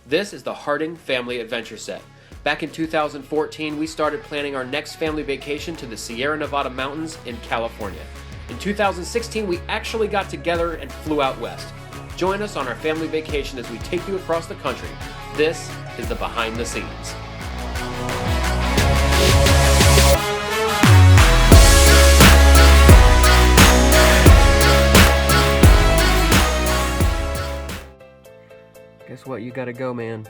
This is the Harding Family Adventure Set. Back in 2014, we started planning our next family vacation to the Sierra Nevada mountains in California. In 2016, we actually got together and flew out west. Join us on our family vacation as we take you across the country. This is the behind the scenes. Guess what? You gotta go, man.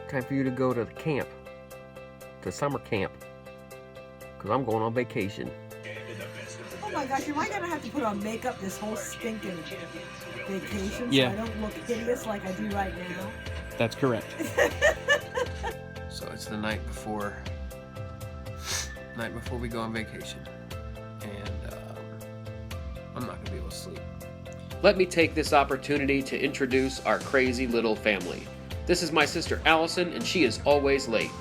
Time for you to go to the camp. To summer camp. Because I'm going on vacation. Oh my gosh, am I gonna have to put on makeup this whole stinking vacation Yeah. so I don't look hideous like I do right now? That's correct. So it's the night before we go on vacation. And I'm not gonna be able to sleep. Let me take this opportunity to introduce our crazy little family. This is my sister Allison, and she is always late.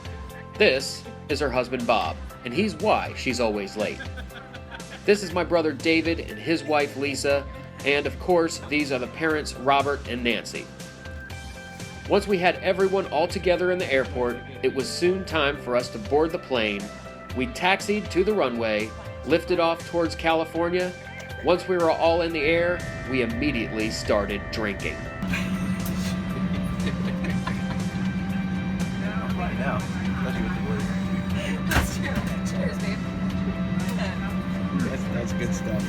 This is her husband Bob, and he's why she's always late. This is my brother David and his wife Lisa, and of course, these are the parents Robert and Nancy. Once we had everyone all together in the airport, it was soon time for us to board the plane. We taxied to the runway, lifted off towards California. Once we were all in the air, we immediately started drinking. Right now, especially with the word. That's true. Cheers, babe. That's good stuff.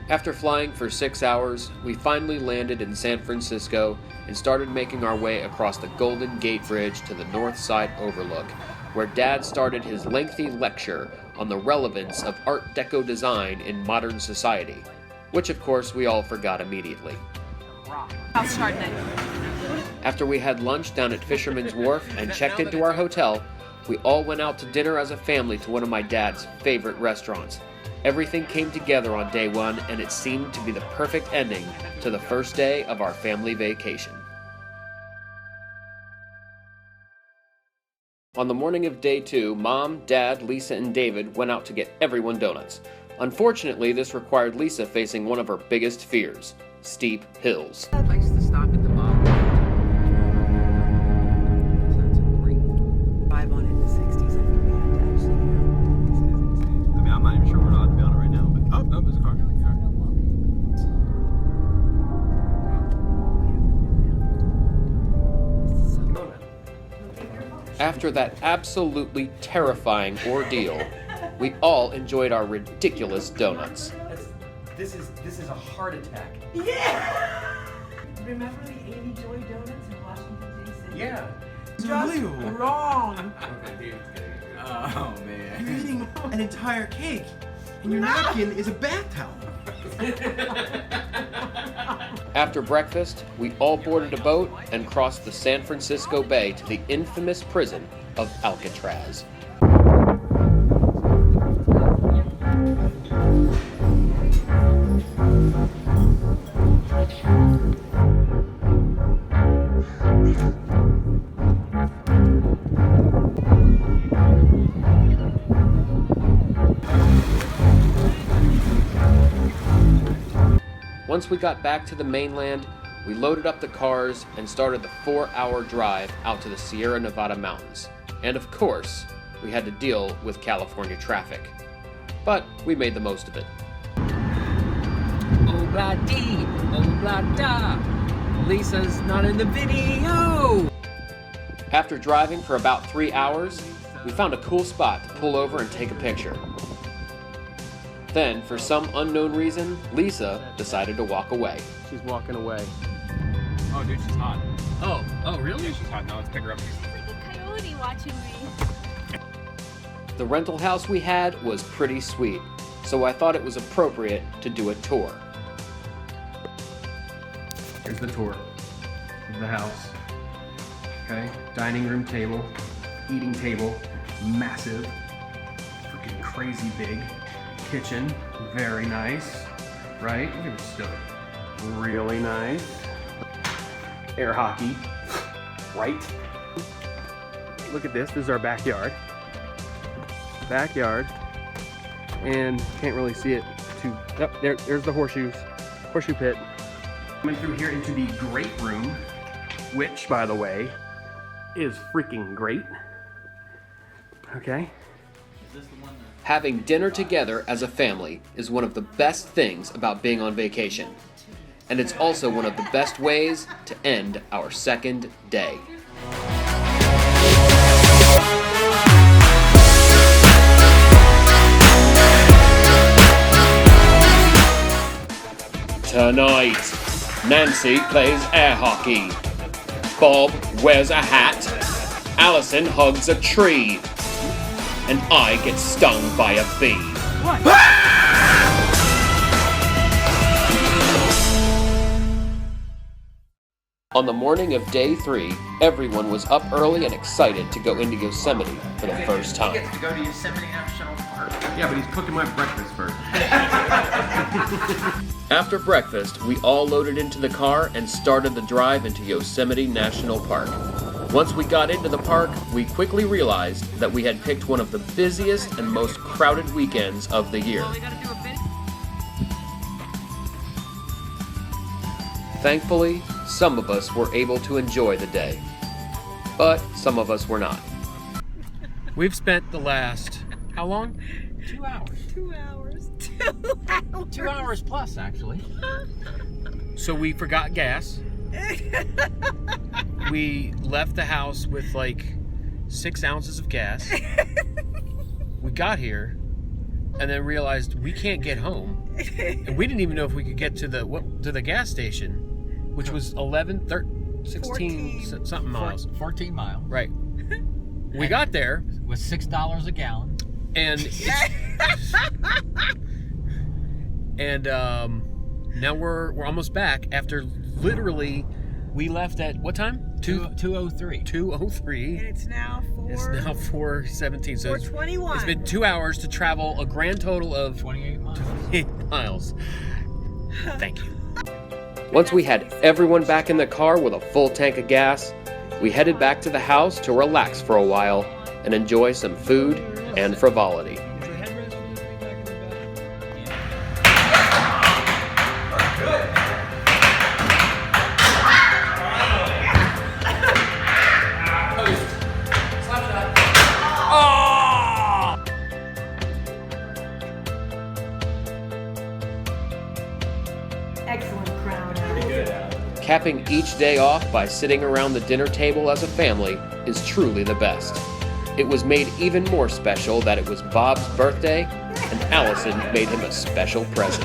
After flying for 6 hours, we finally landed in San Francisco and started making our way across the Golden Gate Bridge to the North Side Overlook, where Dad started his lengthy lecture on the relevance of Art Deco design in modern society, which of course we all forgot immediately. How's Chardonnay? After we had lunch down at Fisherman's Wharf and checked into our hotel, we all went out to dinner as a family to one of my dad's favorite restaurants. Everything came together on day one, and it seemed to be the perfect ending to the first day of our family vacation. On the morning of day 2, Mom, Dad, Lisa, and David went out to get everyone donuts. Unfortunately, this required Lisa facing one of her biggest fears: steep hills. Place to stop at the bottom. That's a great Drive on in the 60s, I think we had to actually. I mean, I'm not even sure we're allowed to be on it right now, but oh, there's a car. After that absolutely terrifying ordeal, we all enjoyed our ridiculous donuts. This is a heart attack. Yeah! Remember the Amy Joy Donuts in Washington, D.C.? Yeah. Just wrong. Oh man. You're eating an entire cake, and your napkin is a bath towel. After breakfast, we all boarded a boat and crossed the San Francisco Bay to the infamous prison of Alcatraz. Once we got back to the mainland, we loaded up the cars and started the 4-hour drive out to the Sierra Nevada mountains. And of course, we had to deal with California traffic. But we made the most of it. Oh blah dee, oh blah da. Lisa's not in the video. After driving for about 3 hours, we found a cool spot to pull over and take a picture. Then, for some unknown reason, Lisa decided to walk away. She's walking away. Oh, dude, she's hot. Oh, really? Yeah, she's hot. Now let's pick her up. Like a coyote watching me. The rental house we had was pretty sweet, so I thought it was appropriate to do a tour. Here's the tour of the house. Okay, dining room table, eating table, massive, freaking crazy big. Kitchen, very nice, right? Look at this stuff. Really nice. Air hockey, right? Look at this, this is our backyard. backyard, and can't really see it too. Oh, there's the horseshoe pit. Coming through here into the great room, which, by the way, is freaking great. Okay. Having dinner together as a family is one of the best things about being on vacation. And it's also one of the best ways to end our second day. Tonight, Nancy plays air hockey. Bob wears a hat. Allison hugs a tree. And I get stung by a bee. On the morning of day 3, everyone was up early and excited to go into Yosemite for the first time. To go to Yosemite National Park. Yeah, but he's cooking my breakfast first. After breakfast, we all loaded into the car and started the drive into Yosemite National Park. Once we got into the park, we quickly realized that we had picked one of the busiest and most crowded weekends of the year. Thankfully, some of us were able to enjoy the day, but some of us were not. We've spent the last, how long? 2 hours. 2 hours. 2 hours plus, actually. So we forgot gas. We left the house with like 6 ounces of gas. We got here and then realized we can't get home. And we didn't even know if we could get to the gas station, which was 11, 13, 16 something miles. 14 miles. Right. We got there with $6 a gallon. and now we're almost back after literally we left at what time? 2:03. 2:03. And it's now 4:17. So 4:21. it's been 2 hours to travel a grand total of 28 miles. 8 miles. Thank you. Once we had everyone back in the car with a full tank of gas, we headed back to the house to relax for a while and enjoy some food and frivolity. Excellent crown. Capping each day off by sitting around the dinner table as a family is truly the best. It was made even more special that it was Bob's birthday and Allison made him a special present.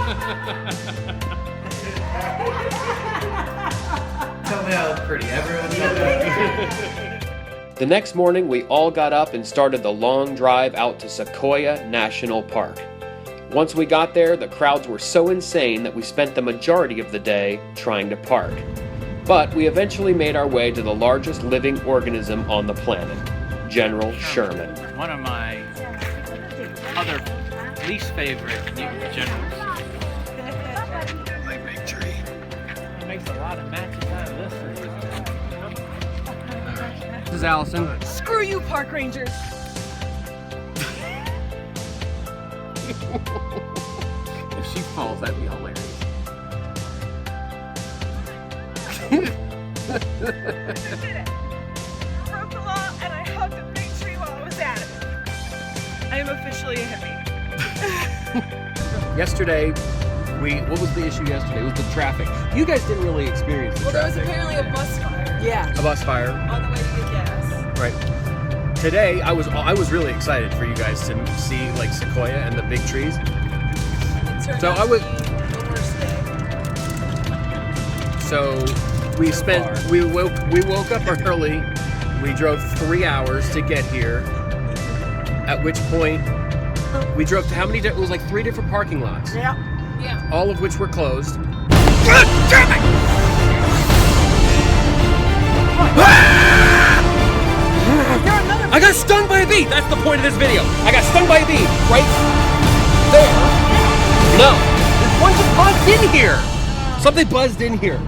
Tell me how pretty. Everyone tell me. The next morning, we all got up and started the long drive out to Sequoia National Park. Once we got there, the crowds were so insane that we spent the majority of the day trying to park. But we eventually made our way to the largest living organism on the planet, General Sherman. One of my other least favorite generals. My big tree. It makes a lot of matches out of this. This is Allison. Screw you, park rangers. If she falls, that'd be hilarious. Broke the law and I hugged a big tree while I was at it. I am officially a hippie. Yesterday, what was the issue yesterday? It was the traffic. You guys didn't really experience the Well, there was traffic. apparently a bus fire Yeah. A bus fire. on the way to get gas. Right. Today, I was really excited for you guys to see like Sequoia and the big trees. It turned So out I to would- be the worst day. So we woke up early. We drove 3 hours to get here. At which point, we drove to how many? It was like 3 different parking lots, Yeah. Yeah. all of which were closed. God damn it! I got stung by a bee! That's the point of this video. I got stung by a bee right there. No. There's one just buzzed in here. Something buzzed in here.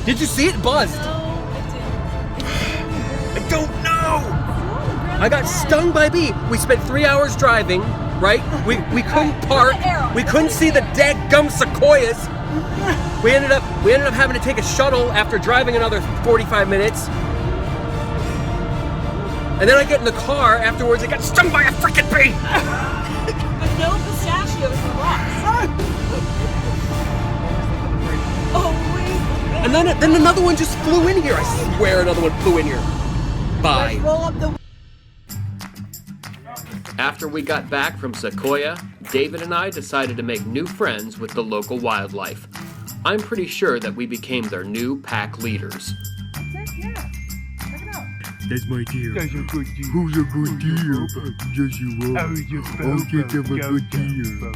Did you see it buzzed? No, it didn't. I don't know. I got stung by a bee. We spent 3 hours driving, right? We couldn't park. We couldn't see the dead-gum sequoias. We ended up having to take a shuttle after driving another 45 minutes. And then I get in the car afterwards. I got stung by a freaking bee. But no pistachios were lost. Oh wait. And then another one just flew in here. I swear another one flew in here. Bye. Roll up the. After we got back from Sequoia, David and I decided to make new friends with the local wildlife. I'm pretty sure that we became their new pack leaders. That's my deer. That's a good deer. Who's a good deer? Yes, you are. I'll get them a good deer.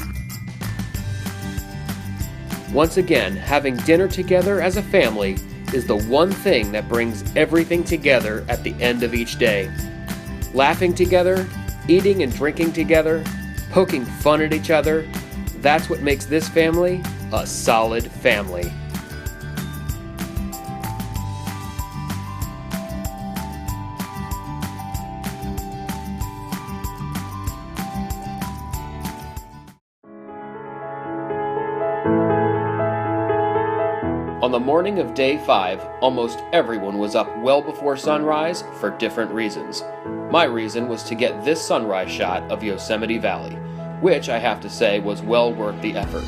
Once again, having dinner together as a family is the one thing that brings everything together at the end of each day. Laughing together, eating and drinking together, poking fun at each other, that's what makes this family a solid family. On the morning of day 5, almost everyone was up well before sunrise for different reasons. My reason was to get this sunrise shot of Yosemite Valley, which I have to say was well worth the effort.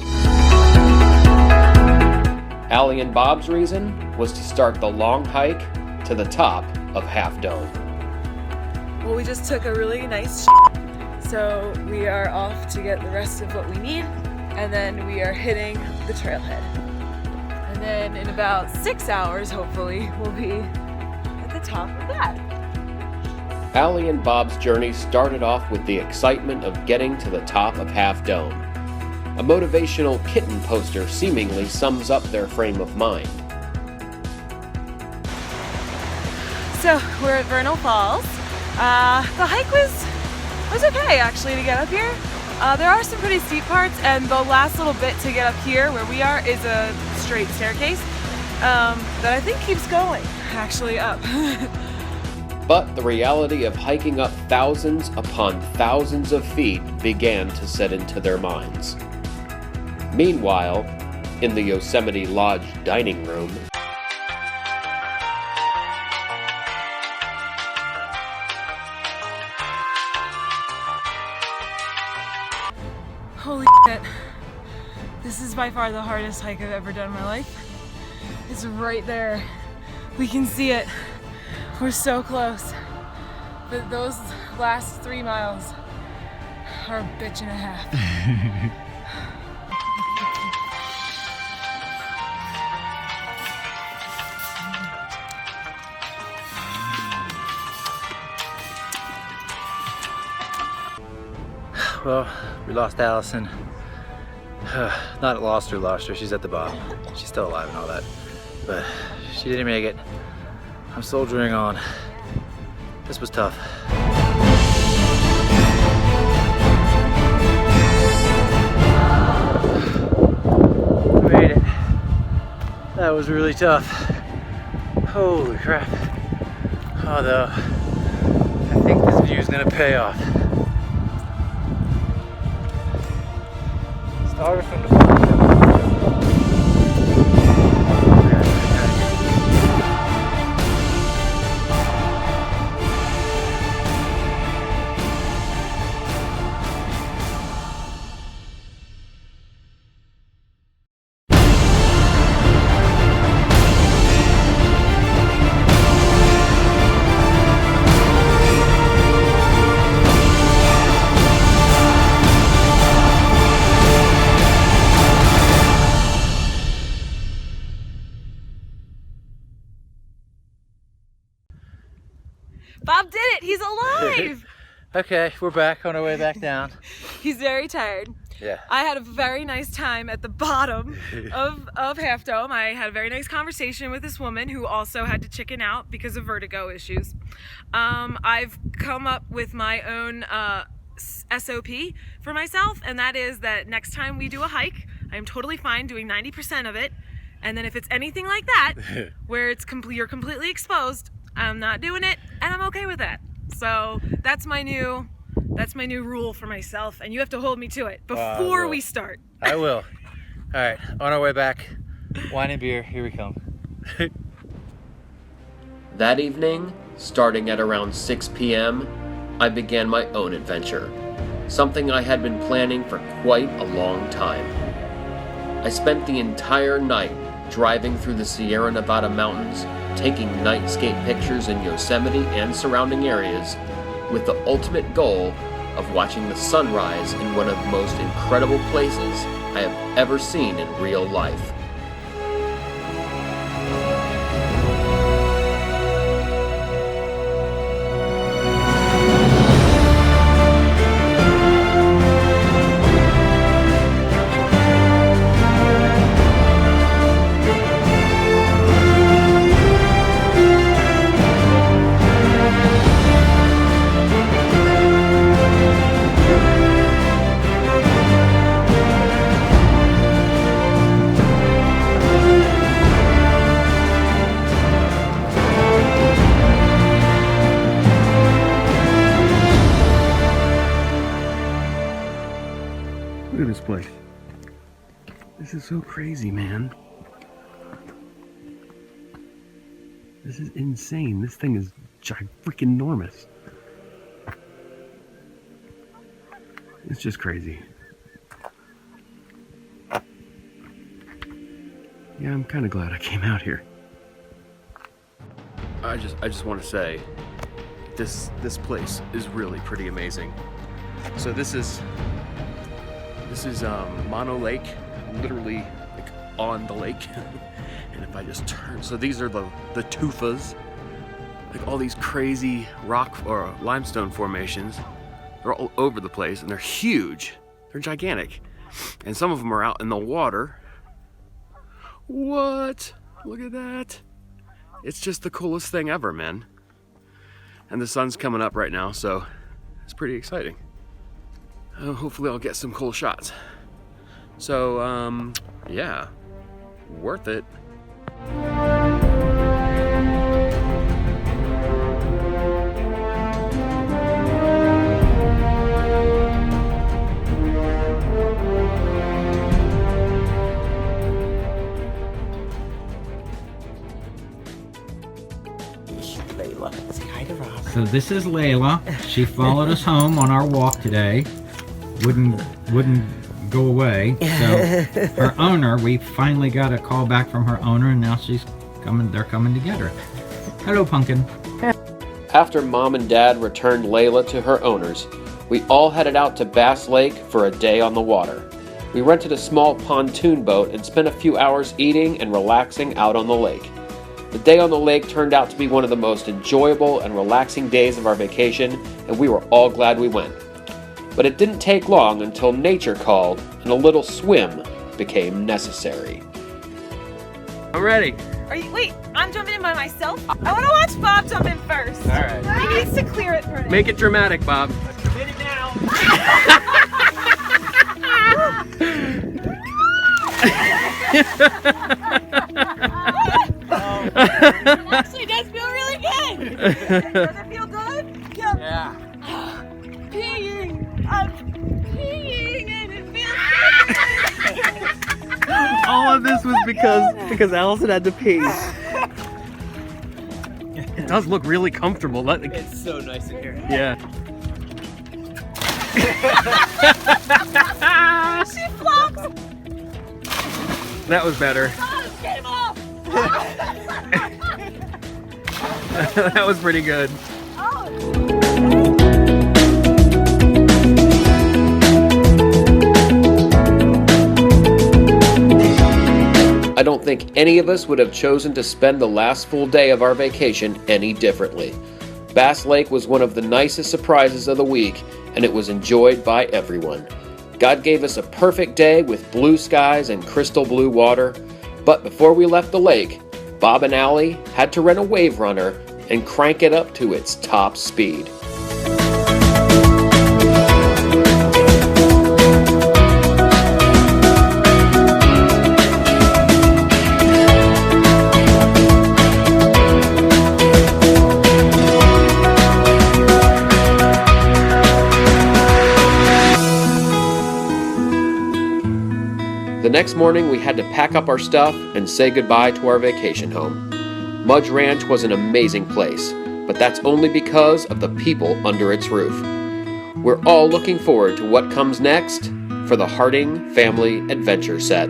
Allie and Bob's reason was to start the long hike to the top of Half Dome. Well, we just took a really nice so we are off to get the rest of what we need, and then we are hitting the trailhead. And then in about 6 hours, hopefully, we'll be at the top of that. Allie and Bob's journey started off with the excitement of getting to the top of Half Dome. A motivational kitten poster seemingly sums up their frame of mind. So we're at Vernal Falls. The hike was okay actually to get up here. There are some pretty steep parts, and the last little bit to get up here where we are is a straight staircase that I think keeps going actually up. But the reality of hiking up thousands upon thousands of feet began to set into their minds. Meanwhile, in the Yosemite Lodge dining room, Holy shit. This is by far the hardest hike I've ever done in my life. It's right there. We can see it. We're so close. But those last 3 miles are a bitch and a half. Well, we lost Allison. Not lost her, she's at the bottom. She's still alive and all that. But she didn't make it. I'm soldiering on. This was tough. We made it. That was really tough. Holy crap. Although, I think this view is gonna pay off. Started from the front. Bob did it! He's alive! Okay, we're back on our way back down. He's very tired. Yeah. I had a very nice time at the bottom of Half Dome. I had a very nice conversation with this woman who also had to chicken out because of vertigo issues. I've come up with my own SOP for myself, and that is that next time we do a hike, I'm totally fine doing 90% of it. And then if it's anything like that, where you're completely exposed, I'm not doing it, and I'm okay with that. So that's my new rule for myself, and you have to hold me to it before we start. I will. All right, on our way back, wine and beer, here we come. That evening, starting at around 6 p.m., I began my own adventure, something I had been planning for quite a long time. I spent the entire night driving through the Sierra Nevada mountains, taking nightscape pictures in Yosemite and surrounding areas, with the ultimate goal of watching the sunrise in one of the most incredible places I have ever seen in real life. Look at this place. This is so crazy, man. This is insane. This thing is freaking enormous. It's just crazy. Yeah, I'm kind of glad I came out here. I just want to say, this place is really pretty amazing. So this is Mono Lake, literally like on the lake. And if I just turn, so these are the tufas, like all these crazy rock or limestone formations. They're all over the place and they're huge. They're gigantic. And some of them are out in the water. What? Look at that. It's just the coolest thing ever, man. And the sun's coming up right now, so it's pretty exciting. Hopefully I'll get some cool shots. So, yeah, worth it. So this is Layla. She followed us home on our walk today. Wouldn't go away. So her owner, we finally got a call back from her owner, and now she's coming. They're coming to get her. Hello, Pumpkin. After Mom and Dad returned Layla to her owners, we all headed out to Bass Lake for a day on the water. We rented a small pontoon boat and spent a few hours eating and relaxing out on the lake. The day on the lake turned out to be one of the most enjoyable and relaxing days of our vacation, and we were all glad we went. But it didn't take long until nature called and a little swim became necessary. I'm ready. Wait, I'm jumping in by myself? I want to watch Bob jump in first. All right. He needs to clear it first. Make it dramatic, Bob. Hit it now. It actually does feel really good. Does it feel good? Yeah. Peeing. I'm peeing and it feels so good. All of this was because Allison had to pee. It does look really comfortable. It's so nice in here. Yeah. She flops. That was better. Oh, it came off. That was pretty good. I don't think any of us would have chosen to spend the last full day of our vacation any differently. Bass Lake was one of the nicest surprises of the week, and it was enjoyed by everyone. God gave us a perfect day with blue skies and crystal blue water, but before we left the lake, Bob and Allie had to rent a wave runner and crank it up to its top speed. The next morning, we had to pack up our stuff and say goodbye to our vacation home. Mudge Ranch was an amazing place, but that's only because of the people under its roof. We're all looking forward to what comes next for the Harding Family Adventure Set.